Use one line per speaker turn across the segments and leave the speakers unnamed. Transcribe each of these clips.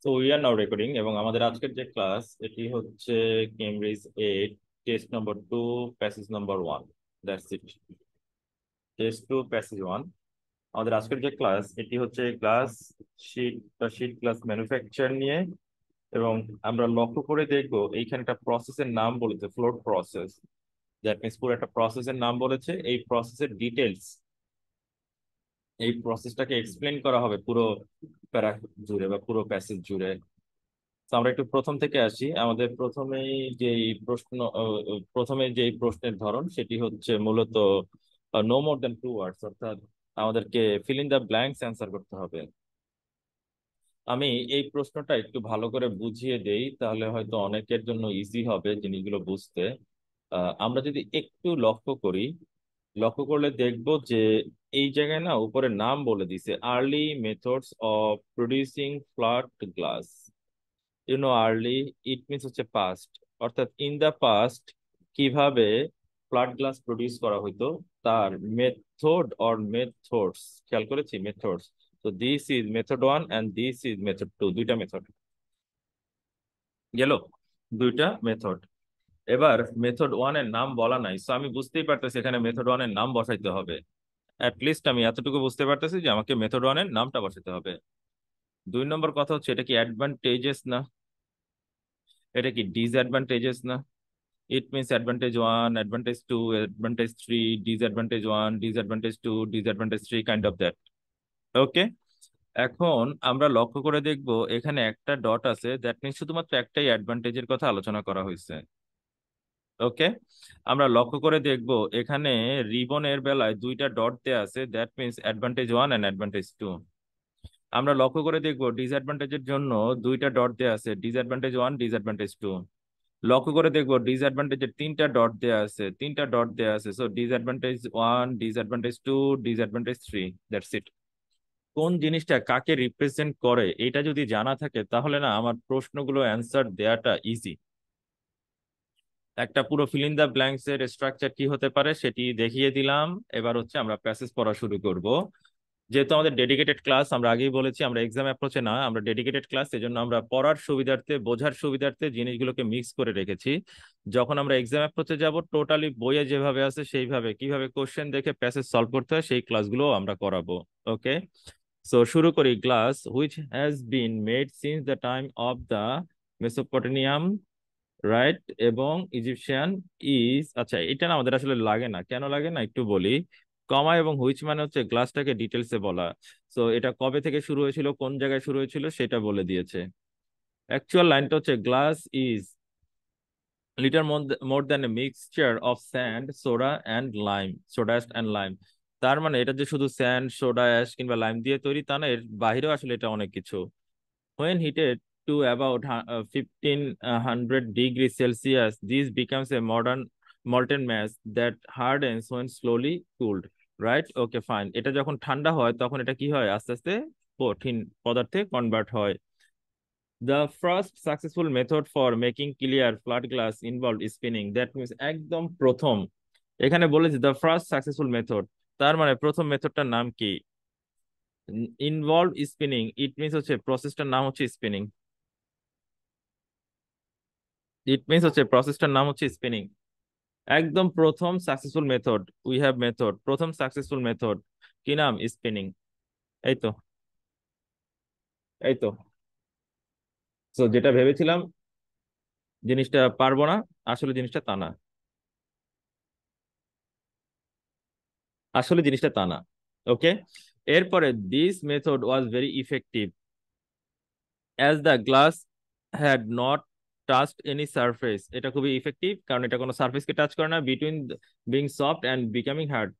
So we are now recording এবং আমাদের আজকের যে ক্লাস এটি হচ্ছে Cambridge 8 test number 2 passage number 1। That's it. Test 2 passage 1 আমাদের আজকের যে ক্লাস এটি হচ্ছে ক্লাস শীট ক্লাস ম্যানুফ্যাকচার নিয়ে। এবং আমরা লক্ষ্য করে দেখব এইখানে একটা প্রসেসের নাম বলেছে ফ্লোট প্রসেস। দ্যাট মিনস পুরো একটা প্রসেসের নাম বলেছে, এই প্রসেসের ডিটেলস, এই প্রসেসটাকে এক্সপ্লেন করা হবে পুরো প্যারা জুড়ে বা পুরো প্যাসেজ জুড়ে। তো আমরা একটু প্রথম থেকে আসি। আমাদের প্রথমে যেই প্রশ্নের ধরন সেটি হচ্ছে মূলত নো মোর দ্যান 2 ওয়ার্ডস, অর্থাৎ আমাদেরকে feel in the blanks answer করতে হবে। আমি এই প্রশ্নটা একটু ভালো করে বুঝিয়ে দেই, তাহলে হয়তো অনেকের জন্য ইজি হবে জিনিসগুলো বুঝতে। আমরা যদি একটু লক্ষ্য করলে দেখব যে এই জায়গায় না উপরে নাম বলে দিছে early methods of producing flat glass. Early it means হচ্ছে পাস্ট, অর্থাৎ ইন দা পাস্ট কিভাবে ফ্ল্যাট গ্লাস প্রডিউস করা হইতো তার মেথড অর মেথডস, খেয়াল করেছি মেথডস। তো this is method 1 and this is method 2, দুইটা মেথড গেল, দুইটা মেথড। এবার মেথড 1 এর নাম বলা নাই, সো আমি বুঝতেই পারতেছি এখানে মেথড 1 এর নাম বসাইতে হবে। লিস্ট আমি এতটুকু বুঝতে পারতেছি যে আমাকে মেথড 1 এর নামটা বসাতে হবে। 2 নম্বর কথা হচ্ছে এটা কি অ্যাডভান্টেজেস না, এটা কি ডিসঅ্যাডভান্টেজেস না? It means advantage 1, advantage 2, advantage 3, disadvantage 1, disadvantage 2, disadvantage 3, kind of that. ওকে, এখন আমরা লক্ষ্য করে দেখব এখানে একটা ডট আছে, দ্যাট মিনস শুধুমাত্র একটাই অ্যাডভান্টেজের কথা আলোচনা করা হয়েছে। ওকে, আমরা লক্ষ্য করে দেখব এখানে রিবনের বেলায় দুইটা ডট দেয়া আছে, that means advantage 1 and advantage 2। আমরা লক্ষ্য করে দেখব ডিসঅ্যাডভান্টেজের জন্য দুইটা ডট দেয়া আছে, ডিসঅ্যাডভান্টেজ 1, ডিসঅ্যাডভান্টেজ 2। লক্ষ্য করে দেখবো ডিসঅ্যাডভান্টেজের তিনটা ডট দেয়া আছে, so disadvantage 1, disadvantage 2, disadvantage 3, that's it. কোন জিনিসটা কাকে রিপ্রেজেন্ট করে এটা যদি জানা থাকে তাহলে না আমার প্রশ্নগুলো অ্যান্সার দেয়াটা ইজি। একটা পুরো ফিল ইন দ্য ব্ল্যাঙ্কস এর স্ট্রাকচার কি হতে পারে সেটি দেখিয়ে দিলাম। এবার হচ্ছে আমরা প্যাসেজ পড়া শুরু করব। যেহেতু আমাদের ডেডিকেটেড ক্লাস, আমরা আগেই বলেছি আমরা এক্সাম অ্যাপ্রোচে না, আমরা ডেডিকেটেড ক্লাস, এজন্য আমরা পড়ার সুবিধার্থে বোঝার সুবিধার্থে জিনিসগুলোকে মিক্স করে রেখেছি। যখন আমরা এক্সাম অ্যাপ্রোচে যাব টোটালি বইয়ে যেভাবে আছে সেইভাবে কিভাবে কোশ্চেন দেখে প্যাসেজ সলভ করতে হয় সেই ক্লাসগুলো আমরা করাবো। ওকে, সো শুরু করি। Glass which has been made since the time of the Mesopotamians, right, এবং ইজিপশিয়ান ইজ, আচ্ছা এটা না আমাদের আসলে লাগে না, কেন লাগে না একটু বলি। কমা এবং হুইচ মানে হচ্ছে গ্লাসটাকে ডিটেলসে বলা। সো এটা কবে থেকে শুরু হয়েছিল, কোন জায়গায় শুরু হয়েছিল সেটা বলে দিয়েছে। অ্যাকচুয়াল লাইনটা হচ্ছে glass is little more than a mixture of sand, soda and lime, soda ash and lime. তার মানে এটা যে শুধু স্যান্ড, সোডা অ্যাশ কিংবা লাইম দিয়ে তৈরি তা না, এর বাহিরেও আসলে এটা অনেক কিছু। When heated to about 1500 degrees Celsius, this becomes a modern molten mass that hardens when slowly cooled. Right? Okay, fine. এটা যখন ঠান্ডা হয় তখন এটা কি হয়, আস্তে আস্তে কঠিন পদার্থে কনভার্ট হয়। The first successful method for making clear flat glass involved spinning. That means একদম প্রথম, এখানে বলেছে the first successful method, তার মানে প্রথম মেথডটার নাম কি? ইনভলভ স্পিনিং, ইট মিনস হচ্ছে প্রসেসটার নাম হচ্ছে স্পিনিং। প্রসেসটার নাম হচ্ছে স্পিনিং। একদম প্রথম successful method, we have method, প্রথম সাকসেসফুল মেথড কি নাম? স্পিনিং। এই তো, এই তো। তো যেটা ভেবেছিলাম জিনিসটা পারবো না, আসলে জিনিসটা তা না, আসলে জিনিসটা তা না। ওকে, এরপরে this method was very effective as the glass had not touched any surface. এটা খুবই ইফেক্টিভ কারণ এটা কোনো সারফেসকে টাচ করে না, between being soft and becoming hard.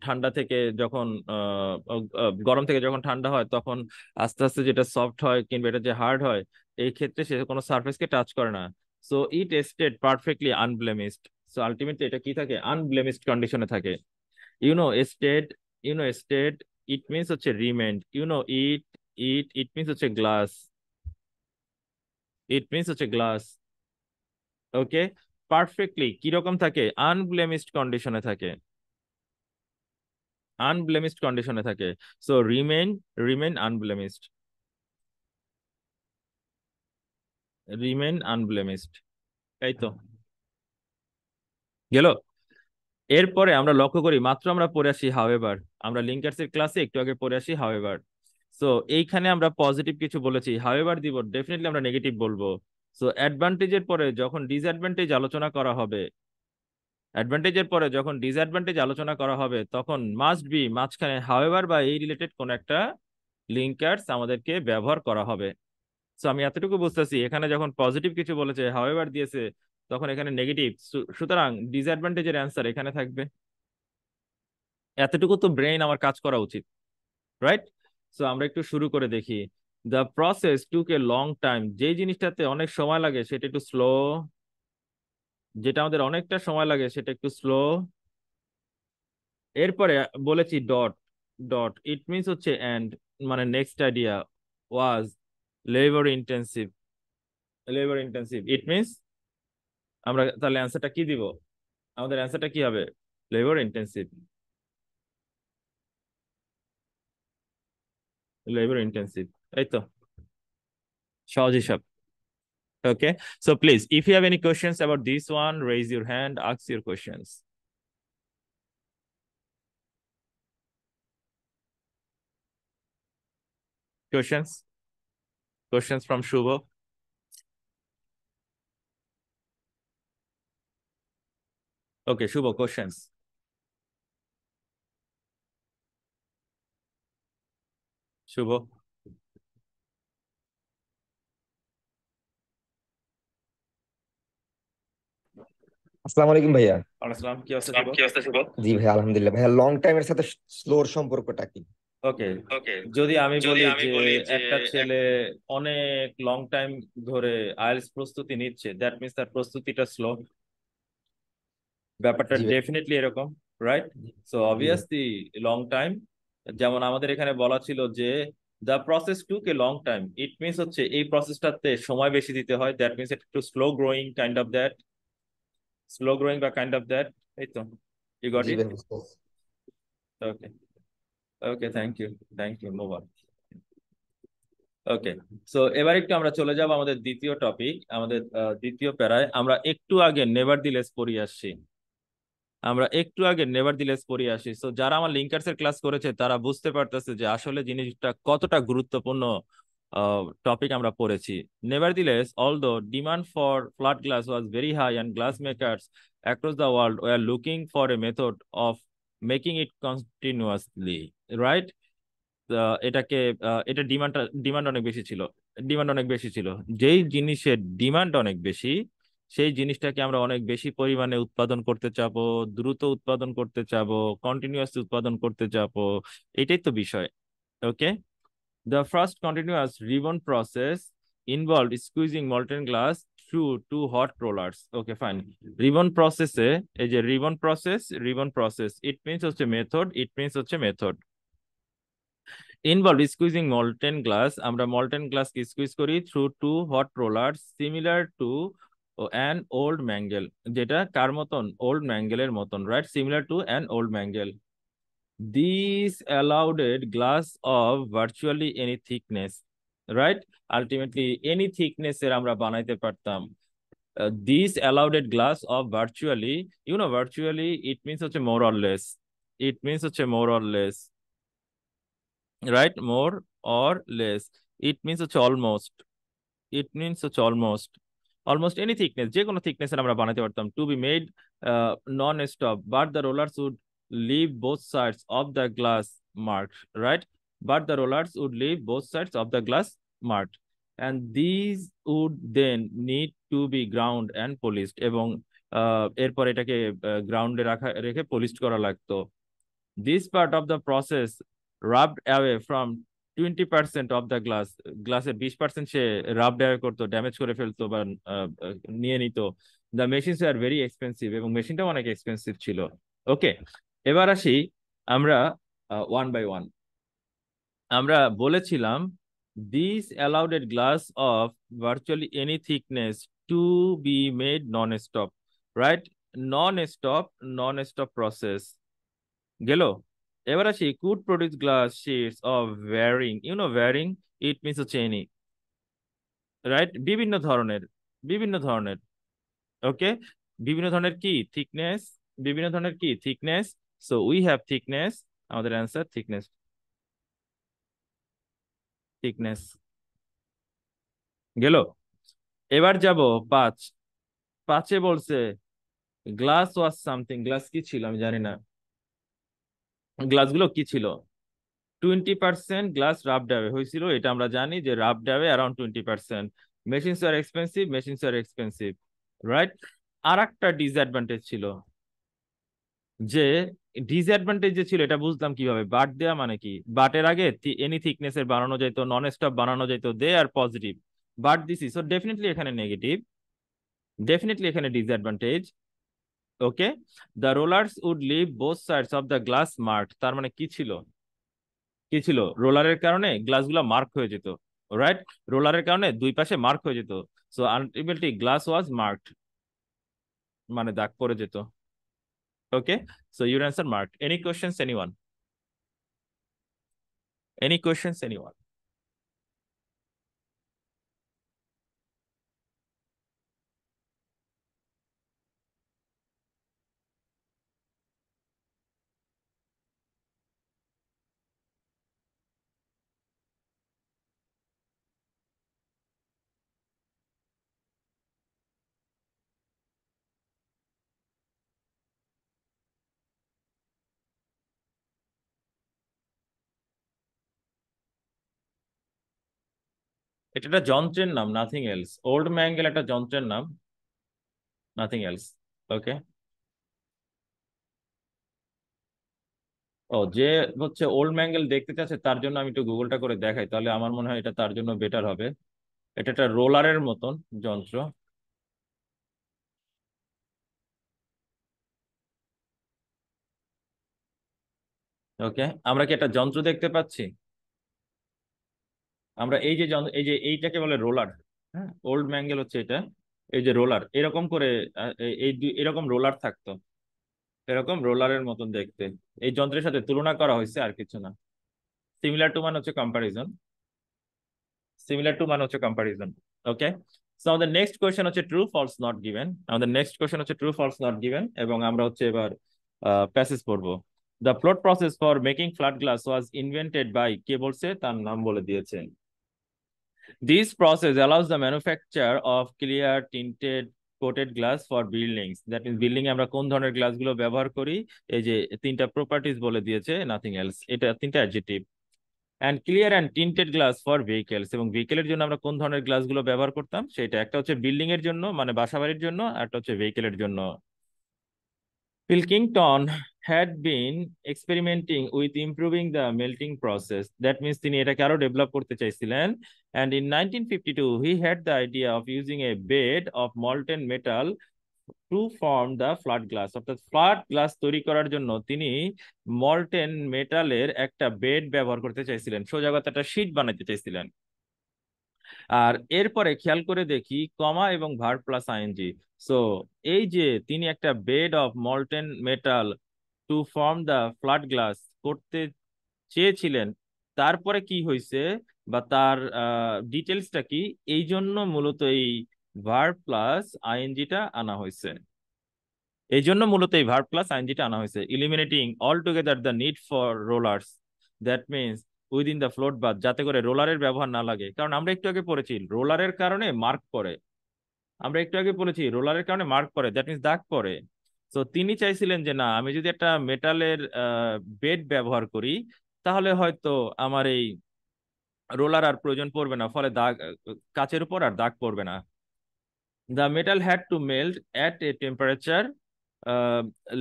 ঠান্ডা থেকে যখন গরম থেকে যখন ঠান্ডা হয় তখন আস্তে আস্তে যেটা সফট হয় কিংবা এটা যে হার্ড হয়, এই ক্ষেত্রে সে কোনো সারফেসকে টাচ করে না। So it stayed perfectly unblemished. So ultimately এটা কি থাকে? আনব্লেমিসড কন্ডিশনে থাকে। You know stayed, stayed it means হচ্ছে রিমেন্ড, ইট, ইট মিনস হচ্ছে গ্লাস, গ্লাস। ওকে, পারফেক্টলি কিরকম থাকে? আনব্লেমিসড কন্ডিশনে থাকে, আনব্লেমিসড কন্ডিশনে থাকে। So remain, unblemished. Remain unblemished, তাই তো গেল। এরপরে আমরা লক্ষ্য করি মাত্র আমরা পড়ে আসি হাওয়েভার, আমরা লিঙ্কার্স এর ক্লাসে একটু আগে পড়ে আসি হাওয়েভার। সো এইখানে আমরা পজিটিভ কিছু বলেছি, হাওয়েভার দিব ডেফিনেটলি আমরা নেগেটিভ বলবো। সো অ্যাডভান্টেজের পরে যখন ডিসঅ্যাডভান্টেজ আলোচনা করা হবে, অ্যাডভান্টেজের পরে যখন ডিসঅ্যাডভান্টেজ আলোচনা করা হবে তখন মাস্ট বি মাঝখানে হাওয়েভার বা এই রিলেটেড কোন একটা লিঙ্কার্স আমাদেরকে ব্যবহার করা হবে। সো আমি এতটুকু বুঝতেছি এখানে যখন পজিটিভ কিছু বলেছে হাওয়েভার দিয়েছে তখন এখানে নেগেটিভ, সুতরাং ডিসঅ্যাডভান্টেজের অ্যান্সার এখানে থাকবে। এতটুকু তো ব্রেইন আমার কাজ করা উচিত, রাইট? সো আমরা একটু শুরু করে দেখি। The process took a long time, যেই জিনিসটাতে অনেক সময় লাগে সেটা একটু স্লো, যেটা আমাদের অনেকটা সময় লাগে সেটা একটু স্লো। এরপরে বলেছি ডট, ডট ইট মিনস হচ্ছে এন্ড, মানে next idea was labour intensive, labour intensive it means আমরা তাহলে অ্যান্সারটা কি দিব, আমাদের অ্যান্সারটা কি হবে, লেবার ইন্টেন্সিভ, লেবার ইন্টেন্সিভ, এই তো সহজ হিসাব। Okay, so please, if you have any questions about this one, raise your hand, ask your questions. Questions? Questions from Shubho? Okay, Shubho, questions. Shubho?
আসসালামু আলাইকুম ভাইয়া।
আসসালাম, কি অবস্থা
সালাম,
শুভ?
কি অবস্থা শুভ? জি ভাইয়া, আলহামদুলিল্লাহ। ভাইয়া, লং টাইমের সাথে স্লোর সম্পর্কটা কি?
ওকে,
ওকে,
যদি আমি
যদি
বলি
আমি
যে
বলি যে
একটা
এক-
ছেলে অনেক লং টাইম ধরে আইএলটিএস প্রস্তুতি নিচ্ছে, দ্যাট মিন্স তার প্রস্তুতিটা স্লো, ব্যাপারটা
জি ভাই।
ডেফিনেটলি এরকম, রাইট? সো
জি ভাই।
অবভিয়াসলি লং টাইম, যেমন আমাদের এখানে বলা ছিল যে the process took a long time, it means হচ্ছে এই প্রসেসটাতে সময় বেশি দিতে হয়, দ্যাট মিনস একটু slow growing kind of that, slow growing বা কাইন্ড অফ দ্যাট, এই তো, ইউ গট
জি
ইট।
ভাই, বুঝতে পারছি।
ওকে, ওকে, থ্যাংক ইউ মোবা। ওকে, সো এবার একটু আমরা চলে যাব আমাদের দ্বিতীয় টপিক, আমাদের দ্বিতীয় প্যারায় আমরা একটু আগে নেভারদিলেস পড়ে আসছি, আমরা একটু আগে নেভারদিলেস পড়ে আসি। সো যারা আমার লিঙ্কার্স এর ক্লাস করেছে তারা বুঝতে পারতেছে যে আসলে জিনিসটা কতটা গুরুত্বপূর্ণ টপিক আমরা পড়েছি। Nevertheless although demand for flat glass was very high and glass makers across the world were looking for a method of making it continuously, right? এটাকে এটা ডিমান্ড অনেক বেশি ছিল, ডিমান্ড অনেক বেশি ছিল। যেই জিনিসের ডিমান্ড অনেক বেশি সেই জিনিসটাকে আমরা অনেক বেশি পরিমাণে উৎপাদন করতে চাবো, দ্রুত উৎপাদন করতে চাবো, কন্টিনিউয়াস উৎপাদন করতে চাবো, এটাই তো বিষয়। Okay, the first continuous ribbon process involve squeezing molten glass through two hot rollers. Okay fine, ribbon প্রসেসে, এই যে ribbon process, ribbon process it means হচ্ছে মেথড, ইট মিনস হচ্ছে method involve squeezing molten glass, আমরা molten গ্লাসকে squeeze করি through two hot roller similar to an old mangle, যেটা কার মতন, ওল্ড ম্যাঙ্গেলের মতন, right? Similar to an old mangle. This allowed glass of virtually any thickness, right? Ultimately any thickness এর আমরা বানাইতে পারতাম। This allowed glass of virtually, virtually it means হচ্ছে more or less, it means হচ্ছে more or less, right? More or less, it means হচ্ছে almost, it means হচ্ছে almost, almost any thickness, যে কোনো থিকনেসের আমরা বানাতে পারতাম। To be made non stop but the rollers would leave both sides of the glass marked, right? But the rollers would leave both sides of the glass mark and these would then need to be ground and polished, এবং এরপর এটাকে গ্রাউন্ডে রেখে polish করা লাগতো। This part of the process rubbed away from 20% of the glass, গ্লাসের 20% সে রাবড away করতো, damage করে ফেলতো বা নিয়ে নিত। The machines are very expensive, এবং মেশিনটাও অনেক এক্সপেন্সিভ ছিল। ওকে, এবার আসি আমরা ওয়ান বাই ওয়ান। আমরা বলেছিলাম this allowed glass of virtually any thickness to be made non stop, right? Non stop, non stop process গেল। এবার আসি could produce glass sheets of varying, varying it means হচ্ছে এনি, রাইট, বিভিন্ন ধরনের ওকে, বিভিন্ন ধরনের কি থিকনেস, বিভিন্ন ধরনের কি thickness. So we have thickness, আমাদের অ্যান্সার থিকনেস, থিকনেস গেল। এবার যাব পাঁচ, পাঁচে বলছে গ্লাস ওয়াজ সামথিং, গ্লাস কি ছিল আমি জানি না, গ্লাসগুলো কি ছিল। 20% গ্লাস রাব ডাবে হয়েছিল, এটা আমরা জানি যে রাব ডাবে অ্যারাউন্ড 20%। মেশিনস আর এক্সপেন্সিভ, মেশিনস আর এক্সপেন্সিভ, রাইট। আর একটা ডিসঅ্যাডভান্টেজ ছিল, যে ডিসঅ্যাডভান্টেজ যে ছিল এটা বুঝলাম কিভাবে, বাট দেয়া মানে কি, বাটের আগে এনি থিকনেস এর বানানো যেত, নন স্টপ বানানো যেত, they are positive, but this is so definitely এখানে নেগেটিভ, ডেফিনেটলি এখানে disadvantage. Okay, the rollers would leave both sides of the glass marked, তার মানে কি ছিল, কি ছিল, রোলারের কারণে গ্লাসগুলো মার্ক হয়ে যেত, রাইট, রোলারের কারণে দুই পাশে মার্ক হয়ে যেত। So ultimately glass was marked, মানে দাগ পড়ে যেত। Okay, so your answer marked. Any questions anyone, any questions anyone? এটা একটা যন্ত্রের নাম, নাথিং এলস। ওল্ড ম্যাঙ্গেল একটা যন্ত্রের নাম, নাথিং এলস। ওকে, ও যে হচ্ছে ওল্ড ম্যাঙ্গেল দেখতে চাচ্ছে তার জন্য আমি একটু গুগলটা করে দেখাই, তাহলে আমার মনে হয় এটা তার জন্য বেটার হবে। এটা একটা রোলারের মতন যন্ত্র। ওকে, আমরা কি একটা যন্ত্র দেখতে পাচ্ছি? আমরা এই যে এই যে এইটাকে বলে রোলার, হ্যাঁ, ওল্ড ম্যাঙ্গেল হচ্ছে এটা, এই যে রোলার এরকম করে, এরকম রোলার থাকতো, এরকম রোলারের মতন দেখতে। এই যন্ত্রের সাথে তুলনা করা হয়েছে, আর কিছু না। সিমিলার টু মানে হচ্ছে কম্পারিজন, সিমিলার টু মানে হচ্ছে কম্পারিজন। ওকে, সো আমাদের নেক্সট কোয়েশ্চেন হচ্ছে ট্রু ফলস নট গিভেন, আমাদের নেক্সট কোয়েশ্চেন হচ্ছে ট্রু ফলস নট গিভেন, এবং আমরা হচ্ছে এবার প্যাসেজ পড়বো। The float process for making flat glass was invented by, কে বলছে, তার নাম বলে দিয়েছে। This process allows the manufacture of clear tinted coated glass for buildings. That means building এ আমরা কোন ধরনের গ্লাসগুলো ব্যবহার করি, এই যে তিনটা প্রপার্টিজ বলে দিয়েছে, নাথিং এলস, এটা তিনটা adjective. And clear and tinted glass for vehicles, এবং ভেহিকেলের জন্য আমরা কোন ধরনের গ্লাসগুলো ব্যবহার করতাম সেটা, একটা হচ্ছে বিল্ডিং এর জন্য মানে বাসাবাড়ির জন্য, আর একটা হচ্ছে ভেহিকেলের জন্য। Pilkington had been experimenting with improving the melting process. That means তিনি এটাকে আরো ডেভেলপ করতে চাইছিলেন। And in 1952, he had the idea of using a bed of molten metal to form the flat glass. অর্থাৎ ফ্ল্যাট গ্লাস তৈরি করার জন্য তিনি মল্টেন মেটালের একটা বেড ব্যবহার করতে চাইছিলেন, সোজা কথা একটা শীট বানাইতে চাইছিলেন। আর এরপরে খেয়াল করে দেখি কমা এবং ভার্ব প্লাস আইএনজি। সো এই যে তিনি একটা bed of molten metal to form the flat glass করতে চেয়েছিলেন, তারপরে কি হয়েছে বা তার ডিটেলসটা কি, এই জন্য মূলত এই ভার্ব প্লাস আইএনজিটা আনা হয়েছে, এই জন্য মূলত এই ভার্ব প্লাস আইএনজিটা আনা হয়েছে। Eliminating all together the need for rollers, that means within the float bath, যাতে করে রোলারের ব্যবহার না লাগে। কারণ আমরা একটু আগে পড়েছি রোলারের কারণে মার্ক পড়ে, আমরা একটু আগে পড়েছি রোলারের কারণে মার্ক পড়ে, দ্যাট মিনস দাগ পড়ে। তো তিনি চাইছিলেন যে না, আমি যদি একটা মেটালের বেড ব্যবহার করি তাহলে হয়তো আমার এই রোলার আর প্রয়োজন পড়বে না, ফলে দাগ কাচের উপর আর দাগ পড়বে না। The metal had to melt at a temperature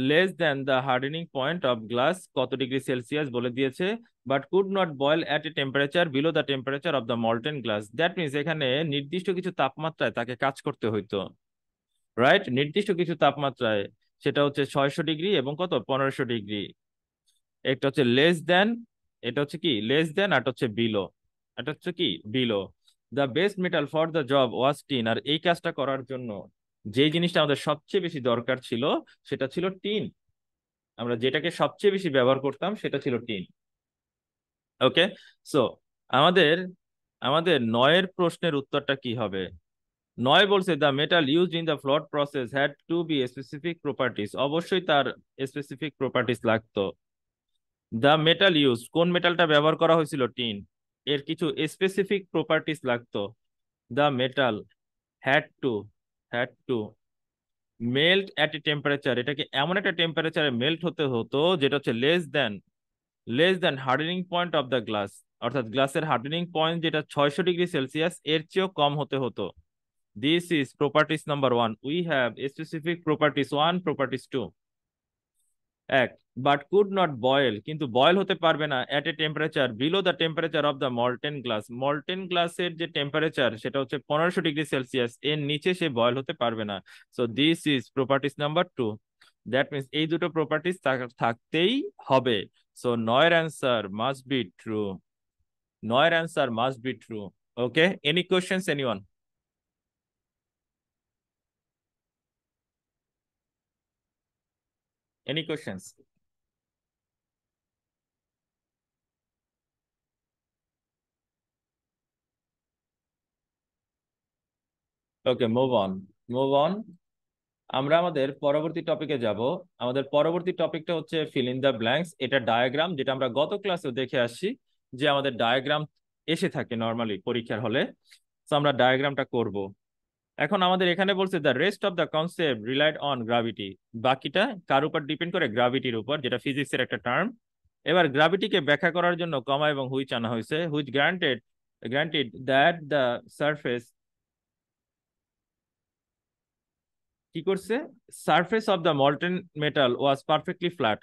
less than the hardening point of glass, কত ডিগ্রি সেলসিয়াস বলে দিয়েছে, but could not boil at a temperature below the temperature of the molten glass. That means এখানে নির্দিষ্ট কিছু তাপমাত্রায় তাকে কাজ করতে হইতো, রাইট, নির্দিষ্ট কিছু তাপমাত্রায়, সেটা হচ্ছে 600 ডিগ্রি এবং কত 1500 ডিগ্রি। একটা হচ্ছে লেস দেন, এটা হচ্ছে কি লেস দেন, আর হচ্ছে বিলো, এটা হচ্ছে কি below. The best metal for the job was tin, আর এই কাজটা করার জন্য যে জিনিসটা আমাদের সবচেয়ে বেশি দরকার ছিল সেটা ছিল টিন, আমরা যেটাকে সবচেয়ে বেশি ব্যবহার করতাম সেটা ছিল টিন। ওকে, সো আমাদের আমাদের নয়ের প্রশ্নের উত্তরটা কি হবে? নয় বলছে the metal used in the float process had to be specific properties, অবশ্যই তার স্পেসিফিক প্রপার্টিস লাগতো। দ্য মেটাল ইউজ, কোন মেটালটা ব্যবহার করা হয়েছিল? টিন, এর কিছু স্পেসিফিক প্রপার্টিস লাগতো। The metal had to melt at a temperature, এটাকে এমন একটা টেম্পারেচারে মেল্ট হতে হতো যেটা হচ্ছে less than hardening point of the glass, অর্থাৎ গ্লাসের হার্ডেনিং পয়েন্ট যেটা 600 ডিগ্রি সেলসিয়াস এর চেয়েও কম হতে হতো। This is properties number one. We have specific properties one, properties two. এক, বাট কুড নট বয়েল, কিন্তু বয়েল হতে পারবে না at a temperature below the temperature of the molten glass, molten গ্লাসের যে টেম্পারেচার সেটা হচ্ছে 1500 ডিগ্রি সেলসিয়াস, এর নিচে সে বয়েল হতে পারবে না। So this is properties number two. That means এই দুটো প্রপার্টিস থাকতেই হবে। সো নয়ের অ্যান্সার মাস্ট বি ট্রু। নয়ের answer must be true. Okay, any questions anyone? Any questions? Okay, move on. আমরা আমাদের পরবর্তী টপিকে যাব। আমাদের পরবর্তী টপিকটা হচ্ছে ফিল ইন দ্য ব্ল্যাঙ্কস। এটা ডায়াগ্রাম, যেটা আমরা গত ক্লাসেও দেখে আসছি যে আমাদের ডায়াগ্রাম এসে থাকে নর্মালি পরীক্ষার হলে। তো আমরা ডায়াগ্রামটা করব। এখন আমাদের এখানে বলছে the rest of the concept relied on gravity, বাকিটা কার উপর ডিপেন্ড করে? গ্রাভিটির উপর, যেটা ফিজিক্সের একটা টার্ম। এবার গ্রাভিটিকে ব্যাখ্যা করার জন্য কমা এবং হুইচ আনা হয়েছে। Which granted that the surface, কি করছে? Surface of the molten metal was perfectly flat,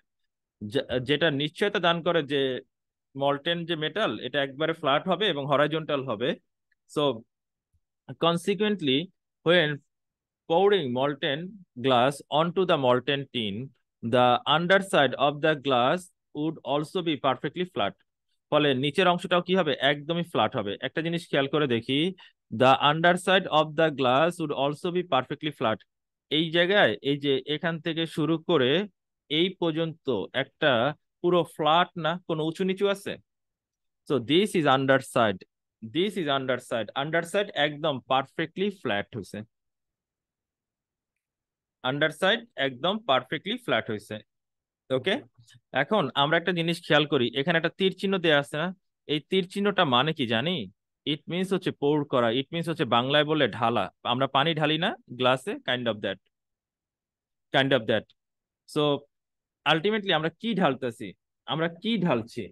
যেটা নিশ্চয়তা দান করে যে মল্টেন যে মেটাল এটা একবারে ফ্ল্যাট হবে এবং হরাইজন্টাল হবে। So consequently when pouring molten glass onto the molten tin, the underside of the glass would also be perfectly flat, ফলে নিচের অংশটাও কি হবে? একদমই ফ্ল্যাট হবে। একটা জিনিস খেয়াল করে দেখি, the underside of the glass would also be perfectly flat, এই জায়গায় এই যে এখান থেকে শুরু করে এই পর্যন্ত একটা পুরো ফ্ল্যাট না, কোনো উঁচু নিচু আছে? সো দিস ইজ আন্ডারসাইড একদম পারফেক্টলি ফ্ল্যাট হয়েছে। আন্ডারসাইড একদম পারফেক্টলি ফ্ল্যাট হয়েছে। ওকে, এখন আমরা একটা জিনিস খেয়াল করি, এখানে একটা তীর চিহ্ন দেওয়া আছে না? এই তীর চিহ্নটা মানে কি জানি? ইট মিনস হচ্ছে পোর করা, ইট মিনস হচ্ছে বাংলায় বলে ঢালা। আমরা পানি ঢালি না গ্লাসে, kind of that. So ultimately আমরা কি ঢালতেছি? আমরা কি ঢালছি?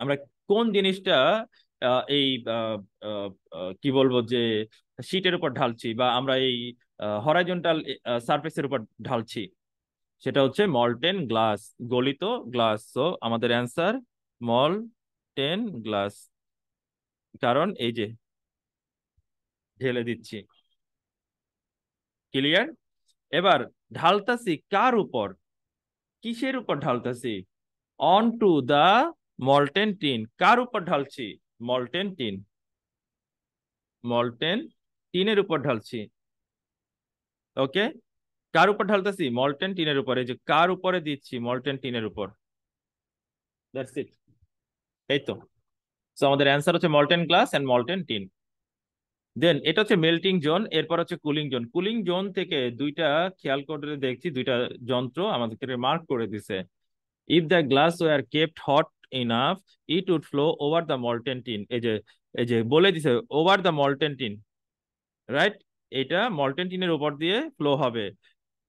আমরা কোন জিনিসটা এই আহ, আহ, কি বলবো যে শীটের উপর ঢালছি, বা আমরা এই হরাইজন্টাল সারফেসের উপর ঢালছি? সেটা হচ্ছে মলটেন গ্লাস, গলিত গ্লাস। সো আমাদের অ্যান্সার মলটেন গ্লাস, কারণ এই যে ঢেলে দিচ্ছি। ক্লিয়ার? এবার ঢালতাছি কার উপর? কিসের উপর ঢালতাছি? On to the molten tin. কার উপর ঢালছি? মলটেন টিন, মলটেন টিনের উপর ঢালছি। ওকে, কার উপর ঢালতাছি? মলটেন টিনের উপর। এই যে কার উপরে দিচ্ছি? মলটেন টিনের উপর। That's it. এই তো। সো আমাদের অ্যান্সার হচ্ছে molten glass and molten tin. Then এটা হচ্ছে মেল্টিং জোন, এরপর হচ্ছে কুলিং জোন। কুলিং জোন থেকে দুইটা খেয়াল করে দেখছি, দুইটা যন্ত্র আমাদেরকে মার্ক করে দিছে। If the glass were kept hot enough it would flow over the molten tin, এই যে বলে দিছে over the molten tin, right? এটা মল্টেন টিনের উপর দিয়ে ফ্লো হবে।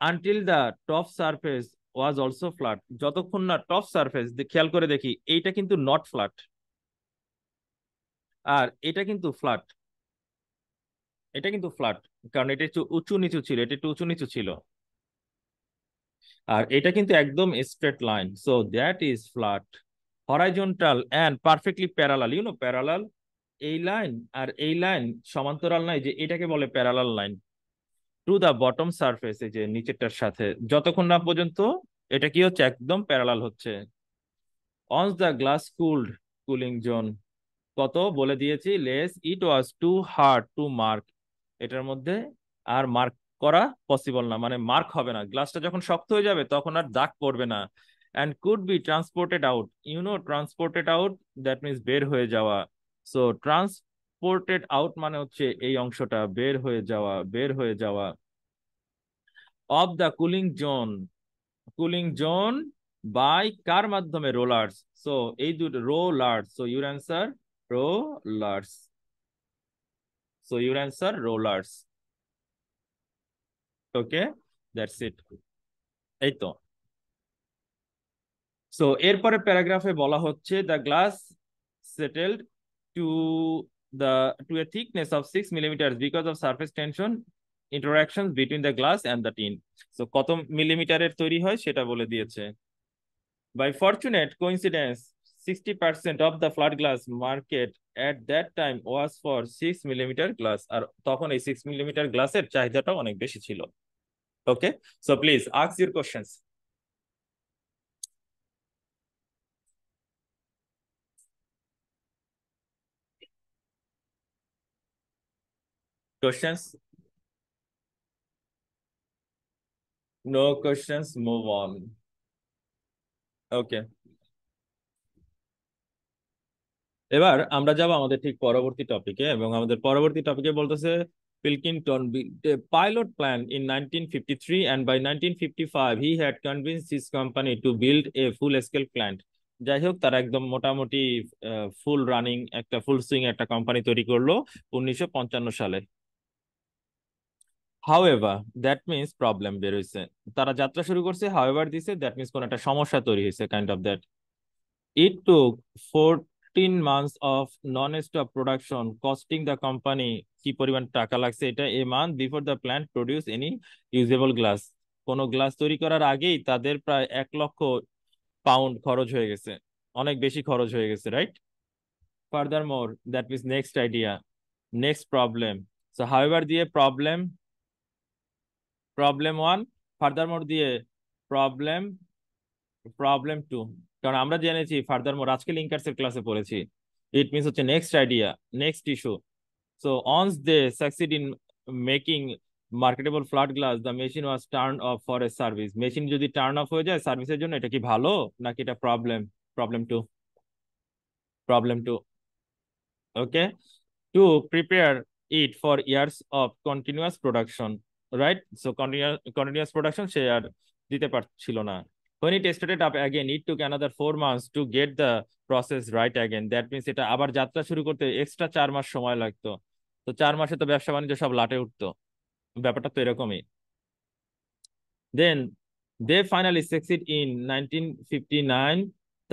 Until the top surface was also flat, যতক্ষণ না টপ সারফেস, খেয়াল করে দেখি এইটা কিন্তু নট ফ্ল্যাট, আর এটা কিন্তু ফ্ল্যাট। এটা কিন্তু ফ্ল্যাট, কারণ এটা একটু উঁচু নিচু ছিল, এটা একটু উঁচু নিচু ছিল। আর এটা কিন্তু একদম straight line, so that is flat. Horizontal and perfectly parallel, parallel, এই লাইন আর এই লাইন সমান্তরাল নাই, যে এটাকে বলে parallel line to the bottom surface, এই যে নিচেরটার সাথে, যতক্ষণ না পর্যন্ত এটা কি হচ্ছে? একদম প্যারালাল হচ্ছে। Once the glass cooled, cooling zone কত বলে দিয়েছি? Less it was too hard to mark, এটার মধ্যে আর মার্ক করা পসিবল না, মানে মার্ক হবে না। গ্লাসটা যখন শক্ত হয়ে যাবে তখন আর দাগ পড়বে না। and could be transported out. You know, transported out, that means বের হয়ে যাওয়া. So transported out মানে হচ্ছে এই অংশটা, বের হয়ে যাওয়া, বের হয়ে যাওয়া. Of the cooling zone by কার মাধ্যমে? রোলার্স. So এই দুটো rollers. So your answer rollers. So your answer rollers. Okay, that's it. এই তো. So এরপরে প্যারাগ্রাফে বলা হচ্ছে the glass settled to to a thickness of 6 millimeters because of surface tension interactions between the glass and the tin. So কত মিলিমিটারের তৈরি হয় সেটা বলে দিয়েছে. By fortunate coincidence, 60% of the flat glass market at that time was for 6 millimeter glass. আর তখন এই 6 millimeter গ্লাসের চাহিদাটা অনেক বেশি ছিল. Okay, so please ask your questions. Questions? No questions, move on. Okay. এবার আমরা যাব আমাদের ঠিক পরবর্তী টপিকে, এবং আমাদের পরবর্তী টপিকে বলতেছে Pilkington built a pilot plan in 1953 and by 1955 he had convinced his company to build a full scale plant. যাই হোক, তারা একদম মোটামুটি ফুল রানিং একটা ফুল সুইং একটা কোম্পানি তৈরি করলো 1955 সালে. However, that means problem বের হইছে. তারা যাত্রা শুরু করছে, however দিছে, that means কোন একটা সমস্যা তৈরি হয়েছে, kind of that. It took 14 months of non-stop production, costing the company কি পরিমাণ টাকা লাগছে এটা, a month before the plant produce any usable glass. কোনো গ্লাস তৈরি করার আগেই তাদের প্রায় 1 লক্ষ পাউন্ড খরচ হয়ে গেছে, অনেক বেশি খরচ হয়ে গেছে, right? Furthermore, that means next idea, next problem. So however দিয়ে প্রবলেম 1, ফার্দারমোর দিয়ে প্রবলেম প্রবলেম 2, কারণ আমরা জেনেছি ফার্দারমোর আজকে লিঙ্কার্স এর ক্লাসে পড়েছি. ইট মিন্স হচ্ছে next idea, next issue. So once they succeed in making marketable flat glass, the machine was turn off for a service. Machine যদি টার্ন অফ হয়ে যায় সার্ভিসের জন্য, এটা কি ভালো নাকি এটা problem? Problem 2, problem 2. Okay, to prepare it for years of continuous production, right? So continuous production সে আর দিতে পারছিল না. When it started up again, it took another 4 months to get the process right again. That means এটা আবার যাত্রা শুরু করতে extra 4 মাস সময় লাগতো. তো 4 মাসে তো ব্যবসা বাণিজ্য সব লাটে উঠতো. ব্যাপারটা তো এরকমই. Then they finally succeed in 1959.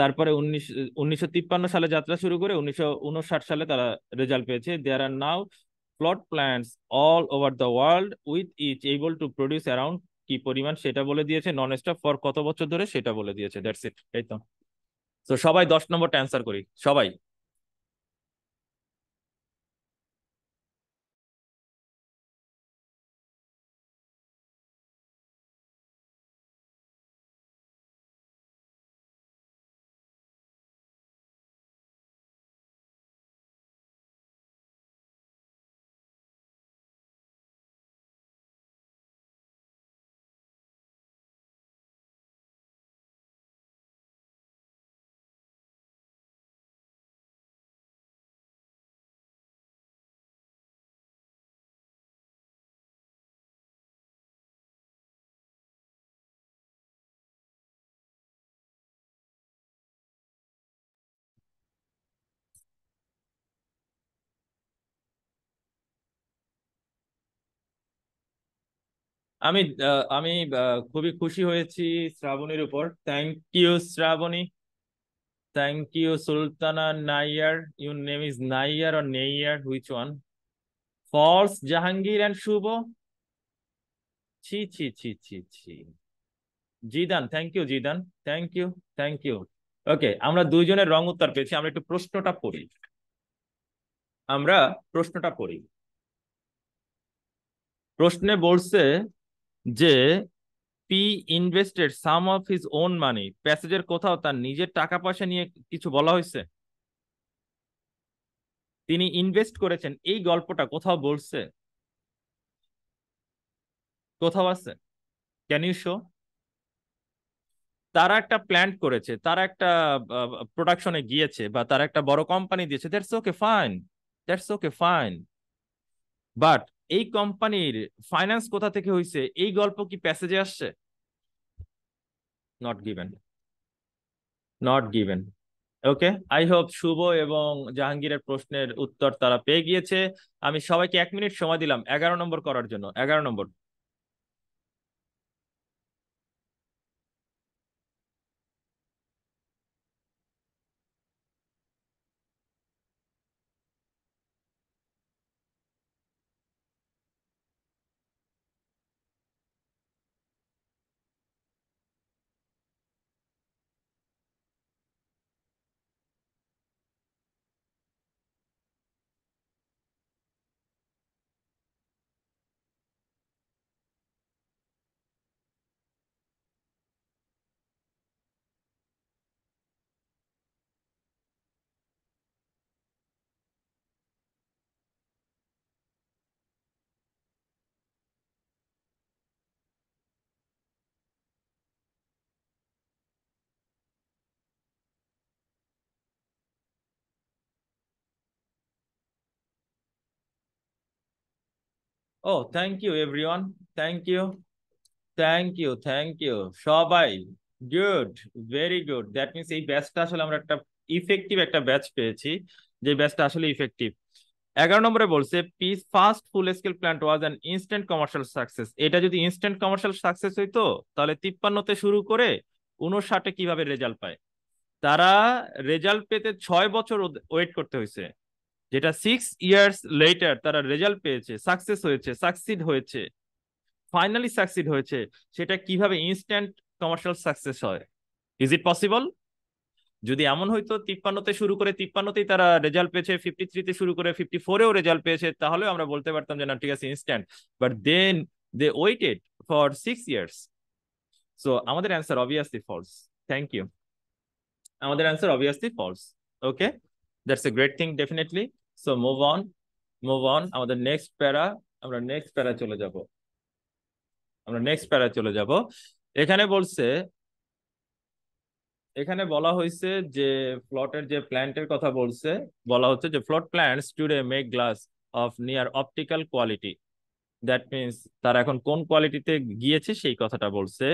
তারপরে 1953 সালে যাত্রা শুরু করে 1959 সালে তারা রেজাল্ট পেয়েছে. There are now plot plants all over the world with each able to produce around কি পরিমাণ সেটা বলে দিয়েছে, নন স্টপ ফর কত বছর ধরে সেটা বলে দিয়েছে. That's it. এই তো. তো সবাই 10 নম্বরটা অ্যান্সার করি, সবাই. আমি খুবই খুশি হয়েছি শ্রাবণীর উপর. Thank you Shrabani. Thank you, Sultana Nair. Your name is Nair or Nair? Which one? False, Jahangir and Shubho. Chi, chi, chi, chi, chi. Jidan, thank you, Jidan. Thank you, thank you. ওকে, আমরা দুইজনের রং উত্তর পেয়েছি. আমরা একটু প্রশ্নটা পড়ি. আমরা প্রশ্নটা পড়ি. প্রশ্নে বলছে যে P invested some of his own money. প্যাসেজের কোথাও তার নিজের টাকা পয়সা নিয়ে কিছু বলা হয়েছে? তিনি ইনভেস্ট করেছেন এই গল্পটা কোথাও বলছে? কোথাও আছে? Can you show? তারা একটা প্ল্যান্ট করেছে, তারা একটা প্রোডাকশনে গিয়েছে, বা তারা একটা বড় কোম্পানি দিয়েছে, that's okay fine, that's okay fine. But এই কোম্পানির ফাইন্যান্স কোথা থেকে হয়েছে, এই গল্প কি প্যাসেজে আসছে? Not given, not given. Okay, I hope Shubho এবং জাহাঙ্গীরের প্রশ্নের উত্তর তারা পেয়ে গিয়েছে। আমি সবাইকে 1 মিনিট সময় দিলাম 11 নম্বর করার জন্য। 11 নম্বর। ও, thank you everyone, thank you, thank you, thank you সবাই। Good, very good. That means এই ব্যাচটা আসলে আমরা একটা ইফেক্টিভ একটা ব্যাচ পেয়েছি, যে ব্যাচটা আসলে ইফেক্টিভ। 11 নম্বরে বলছে piece first full scale plant was an instant commercial success. এটা যদি ইনস্ট্যান্ট কমার্শিয়াল সাকসেস হইতো, তাহলে 53তে শুরু করে 59-এ কিভাবে রেজাল্ট পায়? তারা রেজাল্ট পেতে 6 বছর ওয়েট করতে হয়েছে, যেটা 6 ইয়ার্স লেটার তারা রেজাল্ট পেয়েছে, সাকসেস হয়েছে, সাকসিড হয়েছে, ফাইনালি সাকসিড হয়েছে। সেটা কিভাবে ইনস্ট্যান্ট কমার্শিয়াল সাকসেস হয়? Is it possible? যদি এমন হইতো 53তে শুরু করে 53তেই তারা রেজাল্ট পেয়েছে, 53তে শুরু করে 54এও রেজাল্ট পেয়েছে, তাহলেও আমরা বলতে পারতাম যে না ঠিক আছে instant. But then they waited for 6 years. So আমাদের answer obviously false. Thank you. আমাদের answer obviously false. Okay, that's a great thing definitely. So move on, move on. আমাদের নেক্সট প্যারা, আমরা নেক্সট প্যারা চলে যাব, আমরা নেক্সট প্যারা চলে যাব। এখানে বলছে, এখানে বলা হয়েছে যে ফ্লটের যে প্ল্যান্টের কথা বলছে, বলা হচ্ছে যে ফ্লট plants today make glass of near optical quality. That means তারা এখন কোন কোয়ালিটিতে গিয়েছে সেই কথাটা বলছে।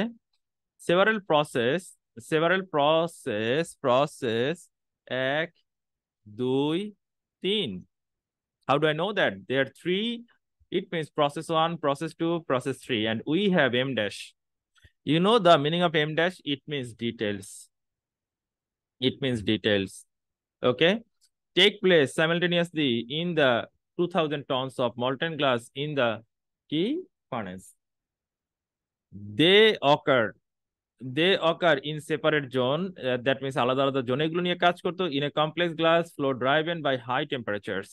Several process, several process, process 1, 2, 3। How do I know that? There are three. It means process 1, process 2, process 3, and we have M dash. You know the meaning of M dash? It means details. It means details. Okay. Take place simultaneously in the 2000 tons of molten glass in the key furnace. They occur, they occur in separate zone. That means আলাদা আলাদা zone এগুলো নিয়ে কাজ করতো in a complex glass flow driven by high temperatures.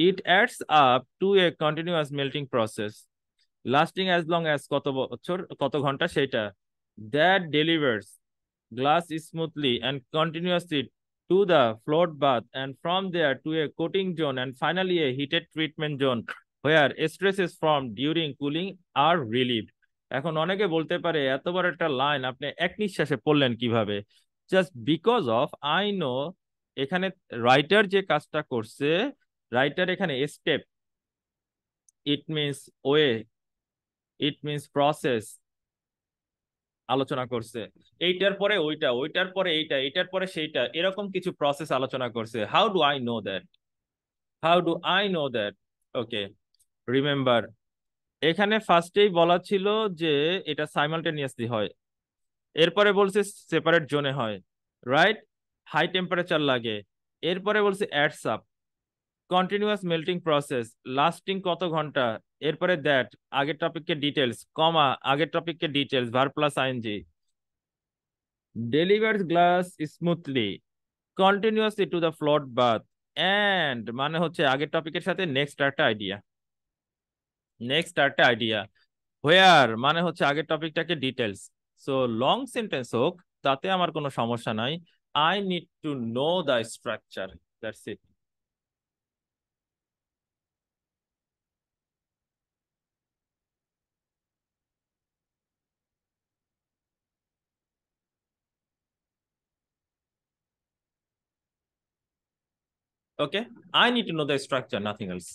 It adds up to a continuous melting process lasting as long as কত বছর কত ঘন্টা সেটা, that delivers glass smoothly and continuously to the float bath, and from there to a coating zone, and finally a heated treatment zone where stresses formed during cooling are relieved. এখন অনেকে বলতে পারে এত বড় একটা লাইন আপনি এক নিঃশ্বাসে পড়লেন কিভাবে? Just because of I no এখানে রাইটার যে কাজটা করছে, রাইটার এখানে step, it means way, it means process আলোচনা করছে। এইটার পরে ওইটা, ওইটার পরে এইটা, এইটার পরে সেইটা, এরকম কিছু প্রসেস আলোচনা করছে। How do I know that? How do I know that? Okay, remember এখানে ফার্স্টেই বলা ছিল যে এটা সাইমালটেনিয়াসলি হয়, এরপরে বলছে সেপারেট জোনে হয়, রাইট? হাই টেম্পারেচার লাগে, এরপরে বলছে adds up, continuous melting process, lasting কত ঘন্টা, এরপরে দ্যাট, আগের টপিককে ডিটেলস, কমা আগের টপিককে ডিটেলস, ভার plus ING, delivers glass smoothly continuously to the float bath, and মানে হচ্ছে আগের টপিকের সাথে নেক্সট একটা আইডিয়া, নেক্সট একটা আইডিয়া, হোয়ার মানে হচ্ছে আগের টপিকটাকে ডিটেলস। সো লং সেন্টেন্স হোক তাতে আমার কোনো সমস্যা নাই, I need to know the structure, that's it. Okay, I need to know the structure, nothing else.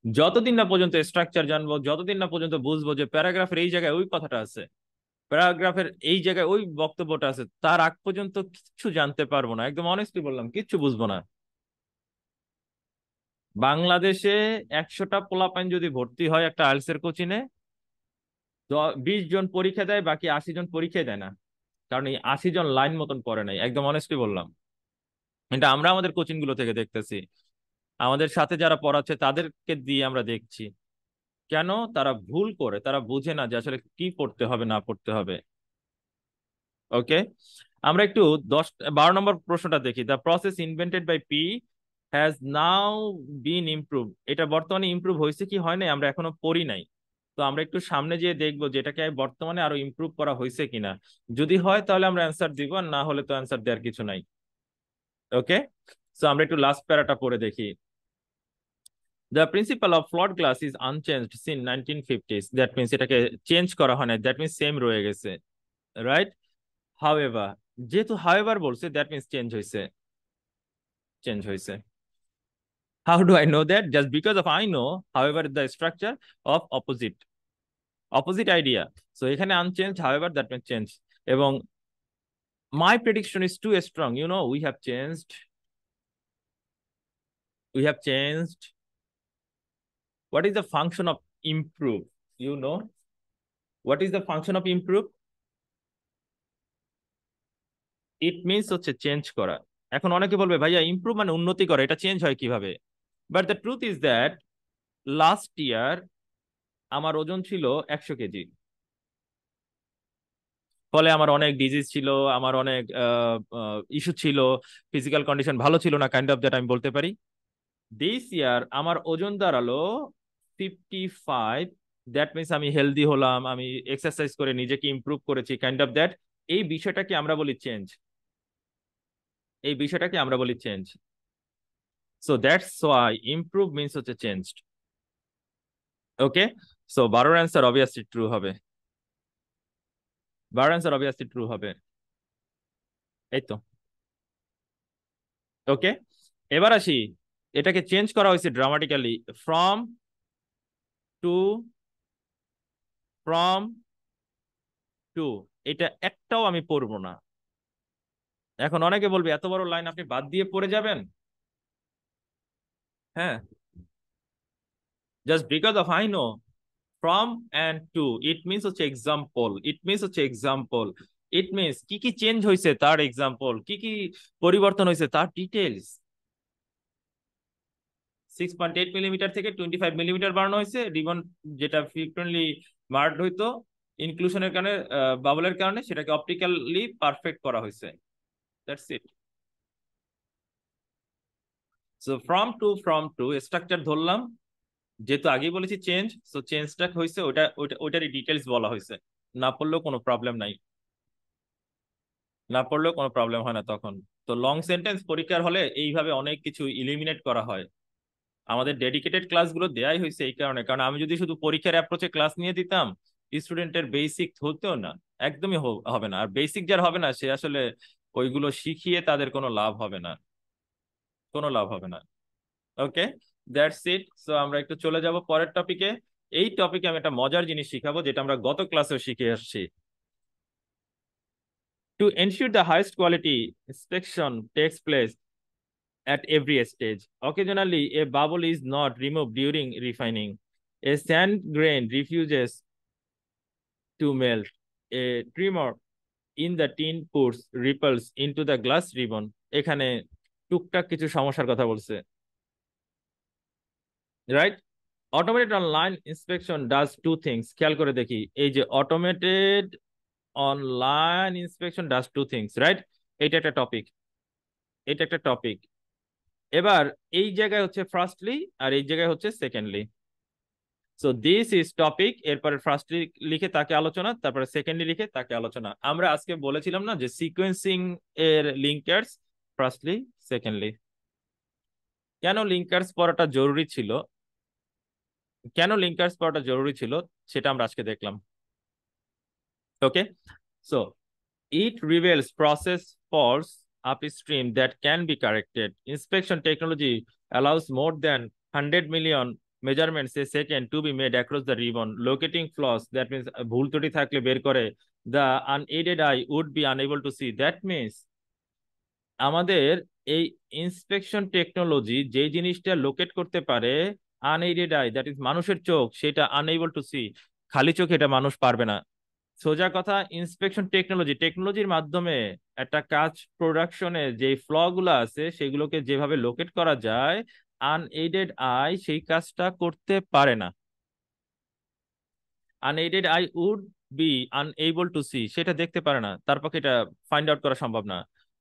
যতদিন না পর্যন্ত স্ট্রাকচার জানবো, যতদিন না পর্যন্ত বুঝবো যে প্যারাগ্রাফের এই জায়গায় ওই কথাটা আছে, প্যারাগ্রাফের এই জায়গায় ওই বক্তব্যটা আছে, তার আগ পর্যন্ত কিচ্ছু জানতে পারবো না। একদম অনেস্টলি বললাম, কিচ্ছু বুঝবো না। বাংলাদেশে 100টা পোলাপাইন যদি ভর্তি হয় একটা আইএলটিএস এর কোচিনে, 20 জন পরীক্ষা দেয়, বাকি 80 জন পরীক্ষায় দেয় না। কারণ এই 80 জন লাইন মতন পড়ে নাই। একদম অনেস্টলি বললাম, এটা আমরা আমাদের কোচিং গুলো থেকে দেখতেছি। আমাদের সাথে যারা পড়াচ্ছে তাদেরকে দিয়ে আমরা দেখছি কেন তারা ভুল করে, তারা বুঝে না যে আসলে কি পড়তে হবে না পড়তে হবে। ওকে, আমরা একটু 12 নম্বর প্রশ্নটা দেখি। The process invented by P has now been improve. এটা বর্তমানে ইমপ্রুভ হয়েছে কি হয় নাই আমরা এখনো পড়ি নাই। তো আমরা একটু সামনে যেয়ে দেখবো যে এটাকে বর্তমানে আরো ইমপ্রুভ করা হয়েছে কিনা। যদি হয় তাহলে আমরা অ্যান্সার দিব, আর না হলে তো অ্যান্সার দেওয়ার কিছু নাই। ওকে, সো আমরা একটু লাস্ট প্যারাটা পড়ে দেখি। The principle of float glass is unchanged since 1950s. That means এটাকে চেঞ্জ করা হয় না, that means সেম রয়ে গেছে, রাইট? However, যেহেতু however বলছে, that means চেঞ্জ হয়েছে, চেঞ্জ হয়েছে। How do I know that? Just because of I know, however, the structure of opposite idea. So এখানে unchanged, however, that means change. এবং my prediction is too strong. You know, we have changed. We have changed. What is the function of improve? You know, what is the function of improve? It means হচ্ছে change করা। এখন অনেকে বলবে ভাইয়া improve মানে উন্নতি করা, এটা চেঞ্জ হয় কিভাবে? But the truth is that last year আমার ওজন ছিল 100 কেজি। ফলে আমার অনেক ডিজিজ ছিল, আমার অনেক ইস্যু ছিল, ফিজিক্যাল কন্ডিশন ভালো ছিল না, কাইন্ড অফ দ্যাট আমি বলতে পারি। দিস ইয়ার আমার ওজন দাঁড়ালো 55। দ্যাট মিনস আমি হেলদি হলাম, আমি এক্সারসাইজ করে নিজেকে ইমপ্রুভ করেছি, কাইন্ড অফ দ্যাট। এই বিষয়টাকে আমরা বলি চেঞ্জ, এই বিষয়টাকে আমরা বলি change. So that's why improve means হচ্ছে চেঞ্জড। ওকে, সো 12 অ্যান্সার অবভিয়াসলি ট্রু হবে, 12 অ্যান্সার অবভিয়াসলি ট্রু হবে। এই তো। ওকে, এবার আসি, এটাকে চেঞ্জ করা হয়েছে dramatically, from to, from to. এটা একটাও আমি পড়বো না। এখন অনেকে বলবে এত বড় লাইন আপনি বাদ দিয়ে পড়ে যাবেন। হ্যাঁ, just because of I know from and to, it means হচ্ছে এক্সাম্পল, ইট মিনস হচ্ছে এক্সাম্পল, ইট মিনস কি কি চেঞ্জ হয়েছে তার এক্সাম্পল, কি কি পরিবর্তন হয়েছে তার ডিটেলস। 6.8 মিলিমিটার থেকে 25 মিলিমিটার বাড়ানো হয়েছে রিবন, যেটা ফ্রিকুয়েন্টলি মার্কড হইতো ইনক্লুশনের কারণে, বাবলের কারণে, সেটাকে অপটিক্যালি পারফেক্ট করা হয়েছে। That's it. So from two structure ধরলাম, যেহেতু আগেই বলেছি চেঞ্জ, সো চেঞ্জটা হয়েছে, ওইটারই ডিটেলস বলা হয়েছে। না পড়লেও কোনো প্রবলেম নাই, না পড়লেও কোনো প্রবলেম হয় না তখন। তো লং সেন্টেন্স পরীক্ষার হলে এইভাবে অনেক কিছু ইলিমিনেট করা হয়। আমাদের ডেডিকেটেড ক্লাসগুলো দেয়াই হয়েছে এই কারণে, কারণ আমি যদি শুধু পরীক্ষার অ্যাপ্রোচে ক্লাস নিয়ে দিতাম, স্টুডেন্টের বেসিক হতেও না, একদমই হবে না। আর বেসিক যার হবে না সে আসলে ওইগুলো শিখিয়ে তাদের কোনো লাভ হবে না, কোনো লাভ হবে না। Okay, that's it. সো আমরা একটু চলে যাব পরের টপিকে। এই টপিকে আমি একটা মজার জিনিস শিখাবো, যেটা আমরা গত ক্লাসেও শিখে আসছি। To ensure the highest quality, inspection takes place at every stage. Occasionally, a bubble is not removed during refining. A sand grain refuses to melt. A tremor in the tin puts ripples into the glass ribbon. এখানে টুকটাক কিছু সমস্যার কথা বলছে, right? Automated online inspection does two things. খেয়াল করে দেখি, এই যে automated online inspection does two things, right? এটা একটা টপিক, এটা একটা টপিক। এবার এই জায়গায় হচ্ছে ফার্স্টলি, আর এই জায়গায় হচ্ছে secondly. So this is topic, এরপরে ফার্স্টলি লিখে তাকে আলোচনা, তারপরে সেকেন্ডলি লিখে তাকে আলোচনা। আমরা আজকে বলেছিলাম না যে সিকোয়েন্সিং এর লিঙ্কার্স ফার্স্টলি সেকেন্ডলি। কেন লিঙ্কার্স পড়াটা জরুরি ছিল, কেন লিঙ্কার্স পড়াটা জরুরি ছিল সেটা আমরা আজকে দেখলাম। Okay, so it reveals process flaws upstream that can be corrected. Inspection technology allows more than 100 million measurements a second to be made across the ribbon. Locating flaws, that means ভুল ত্রুটি থাকলে বের করে, the unaided eye would be unable to see. That means আমাদের এই inspection technology যে জিনিসটা locate করতে পারে, আনএইডেড আই, দ্যাট ইজ মানুষের চোখ, সেটা আনএবল টু সি, খালি চোখে এটা মানুষ পারবে না। সোজা কথা, ইন্সপেকশন টেকনোলজির মাধ্যমে একটা কাজ প্রোডাকশনে যে ফ্ল গুলো আছে সেগুলোকে যেভাবে লোকেট করা যায়, আনএইডেড আই সেই কাজটা করতে পারে না। Unaided eye would be unable to see, সেটা দেখতে পারে না, তার পক্ষে এটা ফাইন্ড আউট করা সম্ভব না।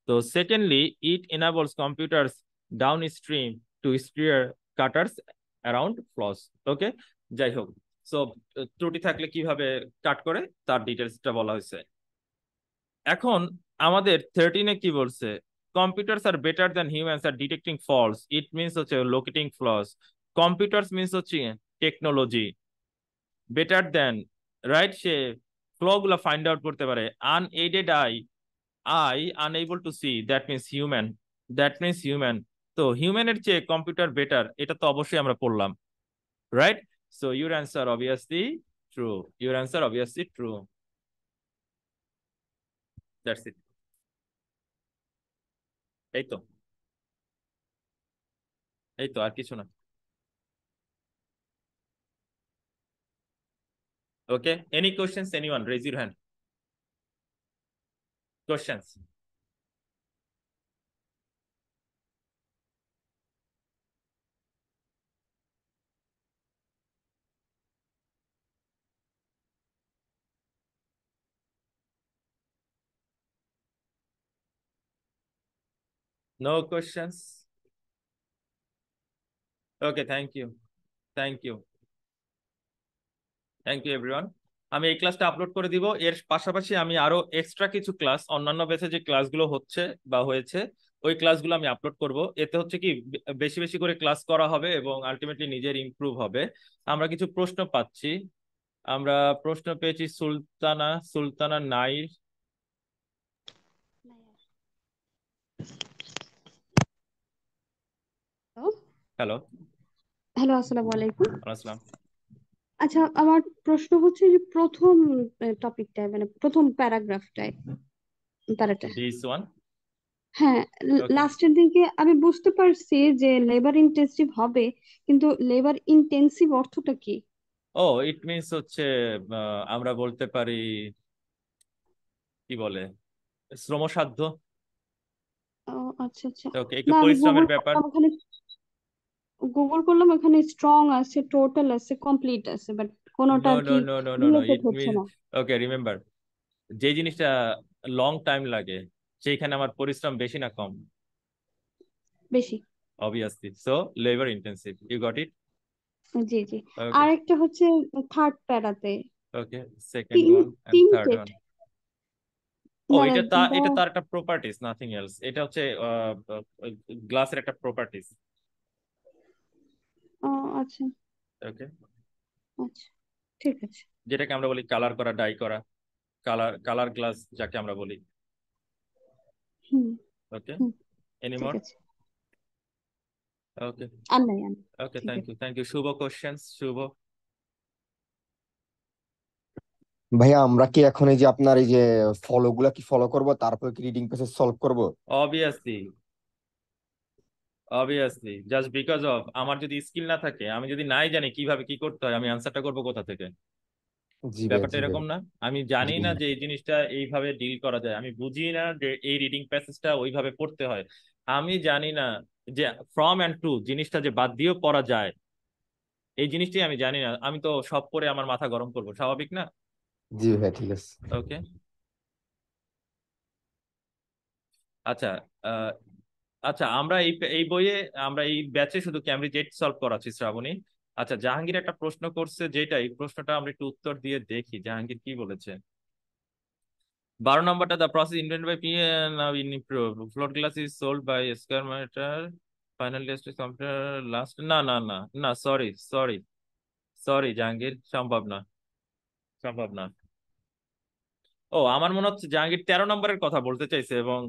তো secondly, it enables computers downstream to steer cutters around flaws. Okay, যাই হোক, সো ত্রুটি থাকলে কিভাবে কাট করে তার ডিটেলসটা বলা হয়েছে। এখন আমাদের 13-এ কি বলছে, computers are better than humans at detecting flaws. It means হচ্ছে লোকেটিং ফ্লস। কম্পিউটার্স মিনস হচ্ছে টেকনোলজি, বেটার দেন, রাইট, সে ফ্ল গুলা ফাইন্ড আউট করতে পারে। Unaided eye, eye unable to see, that means human, that means human. তো হিউম্যানের চেয়ে computer better, এটা তো অবশ্যই আমরা পড়লাম, right? So your answer obviously true, your answer obviously true, that's it. এই তো, এই তো, আর কিছু না। Okay, any questions, anyone, raise your hand. Questions? No questions? Okay, thank you, thank you, thank you everyone. আমি এই ক্লাসটা আপলোড করে দিব, এর পাশাপাশি আমি আরো এক্সট্রা কিছু ক্লাস, অন্যান্য ব্যাচে যে ক্লাসগুলো হচ্ছে বা হয়েছে ওই ক্লাসগুলো আমি আপলোড করব। এতে হচ্ছে কি, বেশি বেশি করে ক্লাস করা হবে এবং আলটিমেটলি নিজের ইমপ্রুভ হবে। আমরা কিছু প্রশ্ন পাচ্ছি, আমরা প্রশ্ন পেয়েছি সুলতানা, সুলতানা নাইর। হ্যালো।
হ্যালো, আসসালামু আলাইকুম।
আসসালাম।
আচ্ছা, আমার প্রশ্ন হচ্ছে যে প্রথম টপিকটায়, মানে প্রথম প্যারাগ্রাফটায়, প্যারাটা,
দিস ওয়ান।
হ্যাঁ,
ওকে।
লাস্টের দিকে আমি বুঝতে পারছি যে লেবার ইন্টেন্সিভ হবে, কিন্তু লেবার ইন্টেন্সিভ অর্থটা কি?
ও, ইট মিনস হচ্ছে আমরা বলতে পারি, কি বলে, শ্রমসাধ্য।
ও আচ্ছা আচ্ছা।
ওকে, একটু
না, আমি
পরিশ্রমের ব্যাপার।
গুগল করলাম, এখানে স্ট্রং আছে, টোটাল আছে, কমপ্লিট আছে, বাট কোনোটা
নো
আর
নো
কি
no no no no,
related
it
হচ্ছে
মিনস,
না।
ওকে, রিমেম্বার, যে জিনিসটা লং টাইম লাগে সেইখানে আমার পরিশ্রম বেশি না কম?
বেশি।
Obviously, so labour intensive, you got it.
জি জি।
ওকে।
আর একটা হচ্ছে থার্ড প্যারাতে
okay, second one and third
tinted,
one. ও,
মানে
এটা তার একটা প্রপার্টিজ, নাথিং এলস। এটা হচ্ছে গ্লাসের একটা প্রপার্টিজ।
আচ্ছা
ওকে,
আচ্ছা, ঠিক আছে।
যেটাকে আমরা বলি কালার করা, ডাই করা, কালার কালার গ্লাস যাকে আমরা বলি।
হুম
ওকে,
হুম,
এনি
ঠিক
মোর?
আছে।
ওকে।
আর নাই,
ওকে,
ঠিক
থ্যাংক
আছে।
You, thank you. Shubho questions, Shubho.
ভাইয়া আমরা কি এখন এই যে আপনার এই যে ফলো গুলা কি ফলো করব, তারপর কি রিডিং প্যাসেজ সলভ করব?
Obviously, obviously, just because of আমার যদি স্কিল না থাকে, আমি যদি নাই জানি কিভাবে কি করতে হয়, আমি আনসারটা করবো কোথা থেকে?
জি ভাইয়া,
ব্যাপারটা
জি ভাইয়া।
এরকম না? আমি জানি
জি
না
ভাইয়া।
যে এই জিনিসটা এইভাবে ডিল করা যায়, আমি বুঝি না যে এই রিডিং প্যাসেজটা ওইভাবে পড়তে হয়, আমি জানি না যে ফ্রম অ্যান্ড টু জিনিসটা যে বাদ দিয়েও পড়া যায়, এই জিনিসটাই আমি জানি না। আমি তো সব পড়ে আমার মাথা গরম করবো, স্বাভাবিক না?
জি ভাইয়া, ঠিক আছে।
ওকে। আচ্ছা, আহ, আচ্ছা, আমরা এই এই বইয়ে, আমরা এই ব্যাচে শুধু ক্যামব্রিজ 8 সলভ করাচ্ছি, শ্রাবণী। আচ্ছা, জাহাঙ্গীর একটা প্রশ্ন করছে, যেটা এই প্রশ্নটা আমরা একটু উত্তর দিয়ে দেখি জাহাঙ্গীর কি বলেছে। 12 নম্বরটা, the process invented by P now in improve float glass is sold by square metre, final test computer last, না না না না, সরি সরি সরি জাহাঙ্গীর, সম্ভব না, সম্ভব না। ও, আমার মনে হচ্ছে জাহাঙ্গীর 13 নম্বরের কথা বলতে চাইছে, এবং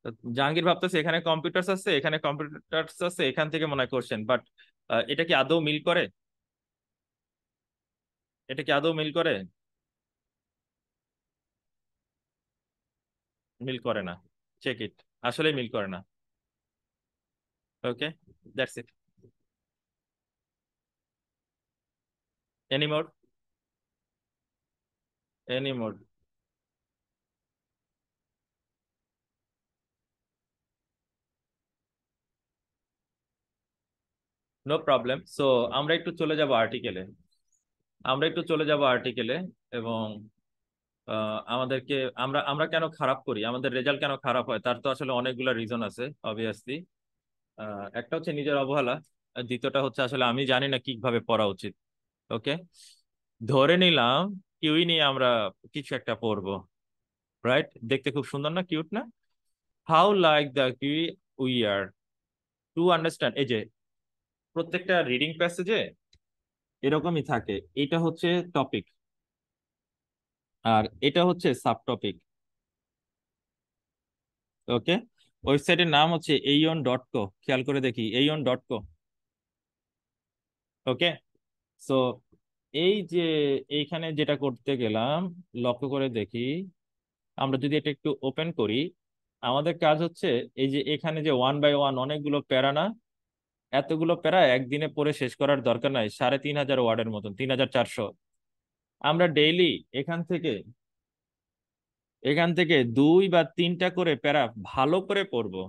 তো জাহাঙ্গীর ভাবতেছে এখানে কম্পিউটার্স আছে, এখানে কম্পিউটার্স আছে, এখান থেকে মনে হয় কোশ্চেন, বাট এটা কি আদৌ মিল করে? এটা কি আদৌ মিল করে? মিল করে না। Check it. আসলে মিল করে না। Okay, that's it. Any more? Any more? No problem. So আমরা একটু চলে যাব আর্টিকেলে। আমরা একটু চলে যাব আর্টিকেলে। এবং আমাদেরকে, আমরা আমরা কেন খারাপ করি, আমাদের রেজাল্ট কেন খারাপ হয়, তার তো আসলে অনেকগুলো রিজন আছে অবভিয়াসলি। একটা হচ্ছে নিজের অবহেলা, আর দ্বিতীয়টা হচ্ছে আসলে আমি জানি না কিভাবে পড়া উচিত। ওকে, ধরে নিলাম কিউই নিয়ে আমরা কিছু একটা পড়বো, রাইট? দেখতে খুব সুন্দর না, কিউট না? How like the kiwi we are to understand. এই যে প্রত্যেকটা রিডিং প্যাসেজে এরকমই থাকে, এটা হচ্ছে টপিক আর এটা হচ্ছে সাব টপিক। ওকে, ওয়েবসাইটের নাম হচ্ছে aion.co, খেয়াল করে দেখি aion.co। ওকে, সো এই যে এইখানে যেটা করতে গেলাম, লক্ষ্য করে দেখি, আমরা যদি এটা একটু ওপেন করি, আমাদের কাজ হচ্ছে এই যে এখানে যে 1 বাই 1 অনেকগুলো প্যারা না, এতগুলো প্যারা একদিনে পড়ে শেষ করার দরকার নাই, 3500 ওয়ার্ডের মতন, 3400। আমরা ডেইলি এখান থেকে এখান থেকে 2 বা 3টা করে প্যারা ভালো করে পড়বো।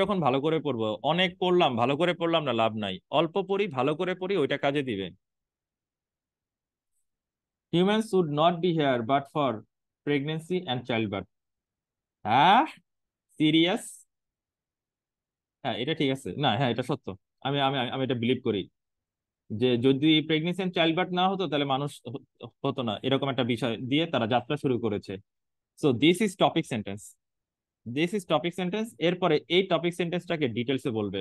যখন ভালো করে পড়বো, অনেক পড়লাম ভালো করে পড়লাম না, লাভ নাই, অল্প পড়ি ভালো করে পড়ি, ওইটা কাজে দিবে। Human should not be here but for pregnancy and child birth. হ্যাঁ, সিরিয়াস? হ্যাঁ, এটা ঠিক আছে না, হ্যাঁ এটা সত্য। আমি আমি আমি এটা বিলিভ করি যে যদি প্রেগনেন্সি এন্ড চাইল্ড বার্থ না হতো তাহলে মানুষ হতো না, এরকম একটা বিষয় দিয়ে তারা যাত্রা শুরু করেছে। So this is topic sentence. এরপরে এই টপিক সেন্টেন্সটাকে ডিটেলসে বলবে।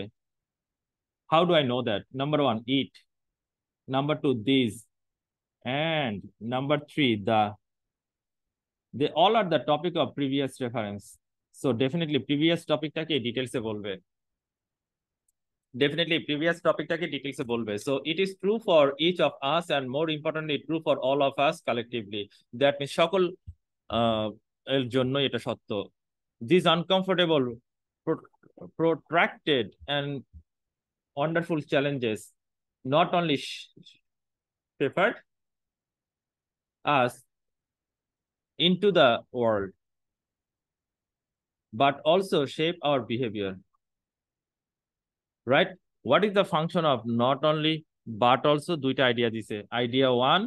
How do I know that? Number 1 it, number 2 this, and number 3 the. They all are the topic of previous reference. So definitely previous টপিকটাকে ডিটেলসে বলবে। Definitely, previous topic-টাকে details এ বলবে. So it is true for each of us and more importantly true for all of us collectively. That means সকল আহ, এর জন্য এটা সত্য। These uncomfortable, pro- protracted and wonderful challenges not only shepherd us into the world but also shape our behavior. Right? What is the function of not only but also? দুইটা idea দিছে, idea 1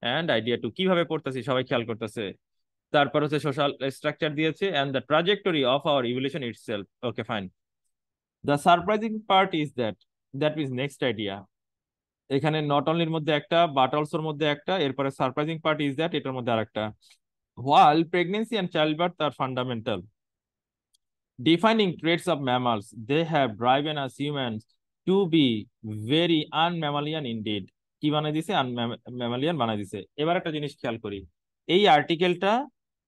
and idea 2। কিভাবে পড়তেছি সবাই খেয়াল করতেছে। তারপর হচ্ছে social structure দিয়েছে and the trajectory of our evolution itself. Okay, fine. The surprising part is that means next idea. এখানে নট অনলির মধ্যে একটা, বাট অলসোর মধ্যে একটা, এরপরে সারপ্রাইজিং পার্ট ইজ দ্যাট, এটার মধ্যে আরেকটা। While pregnancy and child birth আর fundamental defining traits of mammals, they have driven us humans to be very unmammalian indeed. কি বানাই দিছে? আনম্যামালিয়ান বানাই দিছে। এবার একটা জিনিস খেয়াল করি, এই আর্টিকেলটা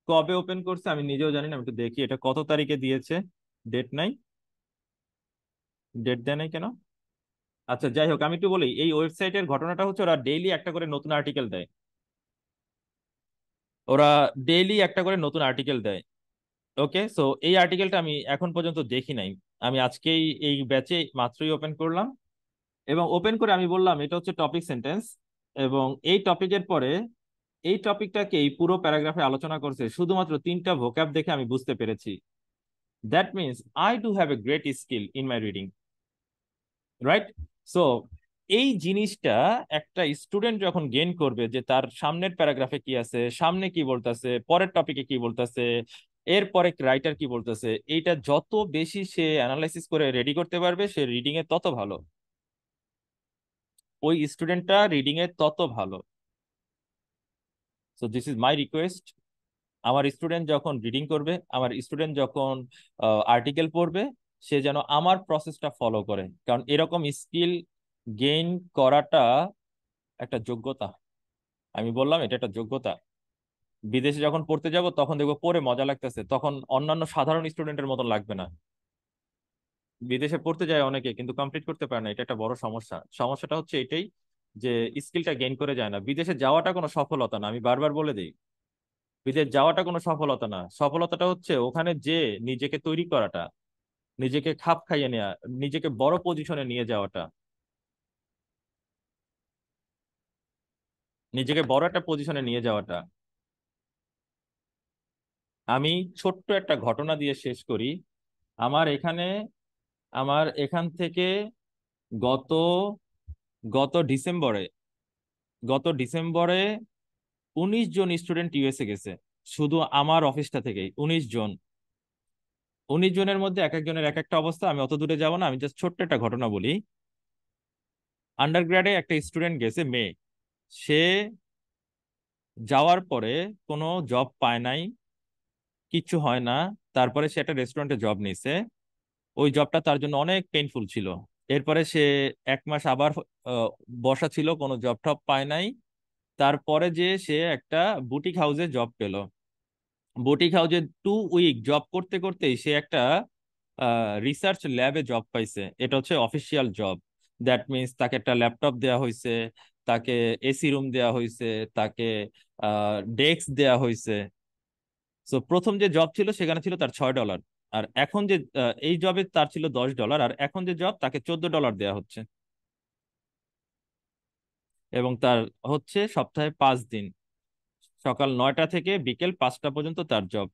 কবে ওপেন করছে আমি নিজেও জানি না, আমি একটু দেখি এটা কত তারিখে দিয়েছে। ডেট নাই, ডেট দেয় নাই কেন? আচ্ছা যাই হোক, আমি একটু বলি এই ওয়েবসাইটের ঘটনাটা হচ্ছে ওরা ডেইলি একটা করে নতুন আর্টিকেল দেয়। ওরা ডেইলি একটা করে নতুন আর্টিকেল দেয়। ওকে, সো এই আর্টিকেলটা আমি এখন পর্যন্ত দেখি নাই, আমি আজকেই এই ব্যাচে মাত্রই ওপেন করলাম। এবং ওপেন করে আমি বললাম এটা হচ্ছে টপিক সেন্টেন্স, এবং এই টপিকের পরে এই টপিকটাকে এই পুরো প্যারাগ্রাফে আলোচনা করছে শুধুমাত্র 3টা ভোক্যাব দেখে আমি বুঝতে পেরেছি। That means I do have a great skill in my reading, right? So এই জিনিসটা একটা স্টুডেন্ট যখন গেইন করবে যে তার সামনের প্যারাগ্রাফে কি আছে, সামনে কি বলতেছে, পরের টপিকে কি বলতেছে, এরপরে রাইটার কি বলতেছে, এইটা যত বেশি সে অ্যানালাইসিস করে রেডি করতে পারবে, সে রিডিং এ তত ভালো, ওই স্টুডেন্টটা রিডিং এ তত ভালো। So this is my request. আমার স্টুডেন্ট যখন রিডিং করবে, আমার স্টুডেন্ট যখন আর্টিকেল পড়বে, সে যেন আমার প্রসেসটা ফলো করে, কারণ এরকম স্কিল গেইন করাটা একটা যোগ্যতা। আমি বললাম এটা একটা যোগ্যতা। বিদেশে যখন পড়তে যাব তখন দেখবো পড়ে মজা লাগতেছে, তখন অন্যান্য সাধারণ স্টুডেন্টের মতন লাগবে না। বিদেশে পড়তে যায় অনেকে কিন্তু কমপ্লিট করতে পারে না, এটা একটা বড় সমস্যা। সমস্যাটা হচ্ছে এটাই যে স্কিলটা গেইন করে যায় না। বিদেশে যাওয়াটা কোনো সফলতা না, আমি বারবার বলে দিই। বিদেশ যাওয়াটা কোনো সফলতা না, সফলতাটা হচ্ছে ওখানে যে নিজেকে তৈরি করাটা, নিজেকে খাপ খাইয়ে নেওয়া, নিজেকে বড় পজিশনে নিয়ে যাওয়াটা, নিজেকে বড় একটা পজিশনে নিয়ে যাওয়াটা। আমি ছোট্ট একটা ঘটনা দিয়ে শেষ করি। আমার এখানে, আমার এখান থেকে গত গত ডিসেম্বরে গত ডিসেম্বরে 19 জন স্টুডেন্ট ইউএসএ গেছে, শুধু আমার অফিসটা থেকেই 19 জন। 19 জনের মধ্যে এক একজনের এক একটা অবস্থা, আমি অত দূরে যাব না, আমি জাস্ট ছোট্ট একটা ঘটনা বলি। আন্ডারগ্রেডে একটা স্টুডেন্ট গেছে, মেয়ে। সে যাওয়ার পরে কোনো জব পায় নাই, কিচ্ছু হয় না। তারপরে সে একটা রেস্টুরেন্টে জব নিছে। ওই জবটা তার জন্য অনেক পেইনফুল ছিল। এরপরে সে 1 মাস আবার আহ, বসা ছিল, কোনো জব টব পায় নাই। তারপরে যে সে একটা বুটিক হাউসে জব পেল। বুটিক হাউসে 2 উইক জব করতে করতেই সে একটা রিসার্চ ল্যাবে জব পাইছে। এটা হচ্ছে অফিসিয়াল জব। দ্যাট মিনস তাকে একটা ল্যাপটপ দেওয়া হয়েছে, তাকে এসি রুম দেওয়া হয়েছে, তাকে ডেস্ক দেওয়া হয়েছে। সো প্রথম যে জব ছিল সেখানে ছিল তার $6, আর এখন যে এই জবে তার ছিল $10, আর এখন যে জব তাকে $14 দেওয়া হচ্ছে। এবং তার হচ্ছে সপ্তাহে 5 দিন, সকাল 9টা থেকে বিকেল 5টা পর্যন্ত তার জব।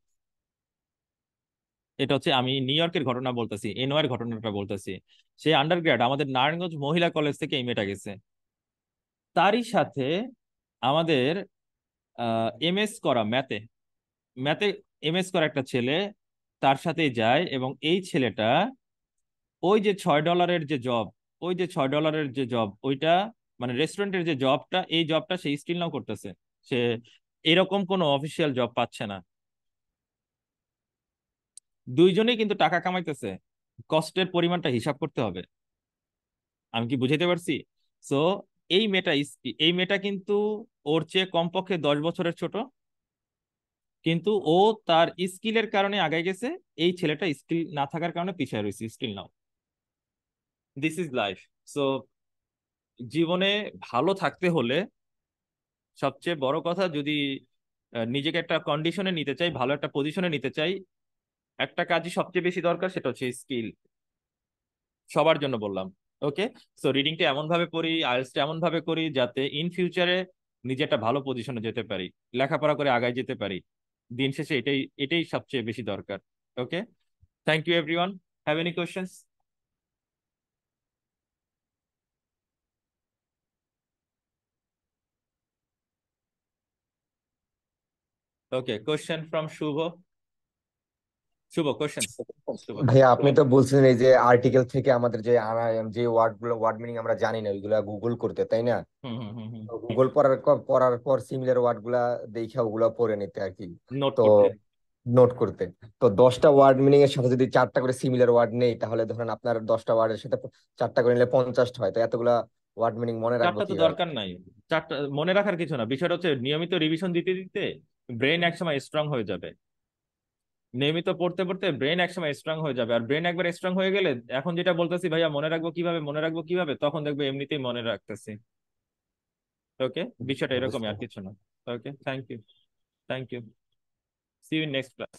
এটা হচ্ছে, আমি নিউ ইয়র্কের ঘটনা বলতেছি, এনওয়ার ঘটনাটা বলতেছি। সে আন্ডারগ্রেড আমাদের নারায়ণগঞ্জ মহিলা কলেজ থেকে এই মেয়েটা গেছে। তারই সাথে আমাদের এমএস করা ম্যাথে, ম্যাথে এমএস করা একটা ছেলে তার সাথেই যায়, এবং এই ছেলেটা ওই যে $6 যে জব, ওই যে $6 যে জব ওইটা, মানে রেস্টুরেন্টের যে জবটা, এই জবটা সে স্টিল নাও করতেছে। সে এরকম কোনো অফিসিয়াল জব পাচ্ছে না। দুইজনেই কিন্তু টাকা কামাইতেছে, কষ্টের পরিমাণটা হিসাব করতে হবে। আমি কি বুঝাইতে পারছি? সো এই মেয়েটা কিন্তু ওর চেয়ে কমপক্ষে 10 বছরের ছোট, কিন্তু ও তার স্কিলের কারণে আগায় গেছে। এই ছেলেটা স্কিল না থাকার কারণে পিছিয়ে রয়েছে, skill now. This is life. So জীবনে ভালো থাকতে হলে সবচেয়ে বড় কথা, যদি নিজেকে একটা কন্ডিশনে নিতে চাই, ভালো একটা পজিশনে নিতে চাই, একটা কাজই সবচেয়ে বেশি দরকার, সেটা হচ্ছে স্কিল। সবার জন্য বললাম। ওকে। সো রিডিংটা এমন ভাবে পড়ি, আইএলটিএসটা এমন ভাবে করি যাতে ইন ফিউচারে নিজে একটা ভালো পজিশনে যেতে পারি, লেখাপড়া করে আগায় যেতে পারি। দিন শেষে এটাই এটাই সবচেয়ে বেশি দরকার। Okay. Thank you everyone. Have any questions? Okay, question from Shubho. Shubho, questions. Shubho.
ভাইয়া আপনি তো বলছিলেন এই যে আর্টিকেল থেকে আমাদের যে যে ওয়ার্ড মিনিং আমরা জানি না ওইগুলা গুগল করতে, তাই না?
হুম হুম হুম হুম।
গুগল পড়ার পর সিমিলার ওয়ার্ড গুলা দেখে ওগুলা পড়ে নিতে আর কি।
নোট
তো
করতে।
নোট করতে। তো 10টা ওয়ার্ড মিনিং এর সাথে যদি 4টা করে সিমিলার ওয়ার্ড নেই, তাহলে ধরেন আপনার 10টা ওয়ার্ডের সাথে 4টা করে নিলে 50টা হয়। তো এতগুলা ওয়ার্ড মিনিং মনে রাখবো
চারটা তো
কিভাবে?
দরকার নাই। চারটা মনে রাখার কিছু না, বিষয়টা হচ্ছে নিয়মিত রিভিশন দিতে দিতে ব্রেন একসময় স্ট্রং হয়ে যাবে। নিয়মিত পড়তে পড়তে ব্রেন একসময় স্ট্রং হয়ে যাবে, আর ব্রেন একবার স্ট্রং হয়ে গেলে, এখন যেটা বলতেছি ভাইয়া মনে রাখবো কিভাবে, মনে রাখবো কিভাবে, তখন দেখবে এমনিতেই মনে রাখতেছি। ওকে, বিষয়টা এরকমই,
বুঝতে
আর কিছু না। Okay, thank you. Thank you. See you in next class.